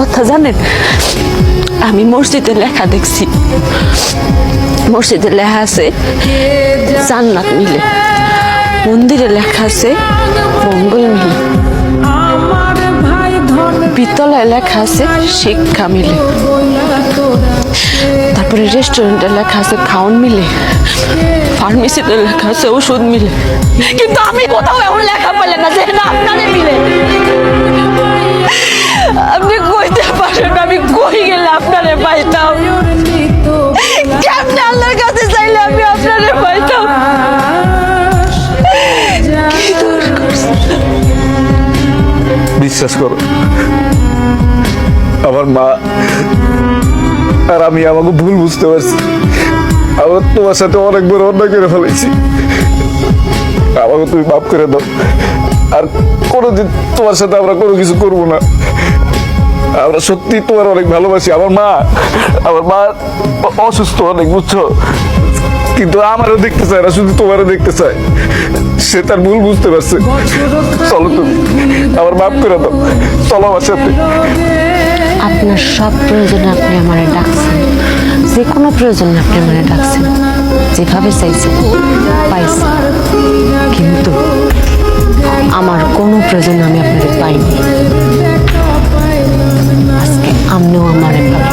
কথা জানেন, আমি মসজিদে লেখা দেখছি, মসজিদে লেখা আছে জান্নাত মিলে, মন্দিরে লেখা আছে মঙ্গল মিলে, বিদ্যালয়ে লেখা আছে শিক্ষা মিলে, তারপরে রেস্টুরেন্টে লেখা আছে খাওয়ান মিলে, ফার্মেসিতে লেখা আছে ওষুধ মিলে। কিন্তু আমি কোথাও এমন লেখা পেলে না যে না আপনারে মিলে। আপনি কইতে পারেন আমি কই গেলে আপনারে পাইতাম, কেমনে আল্লাহর কাছে চাইলে আমি আপনারে পাইতাম। বিশ্বাস করো, আমার মা আর আমি আমাকে ভুল বুঝতে পারছি। আমার তোমার সাথে অনেক বড় অন্যায় করে ফেলেছি, আমাকে তুমি মাফ করে দাও। আর কোনোদিন তোমার সাথে আমরা কোনো কিছু করবো না। আমরা সত্যি তোমার অনেক ভালোবাসি। আমার মা অসুস্থ অনেক, বুঝছো, কিন্তু আমারও দেখতে চায় না, শুধু তোমারও দেখতে চায়। সে তার ভুল বুঝতে পারছে। চলো তুমি আমার মাফ করে দাও, চলো আমার সাথে। আপনার সব প্রয়োজনে আপনি আমারে ডাকছেন, যে কোনো প্রয়োজনে আপনি আমারে ডাকছেন, যেভাবে চাইছেন পাইছেন, কিন্তু আমার কোনো প্রয়োজনে আমি আপনারে পাইনি। আজকে আপনিও আমারে পাবেন।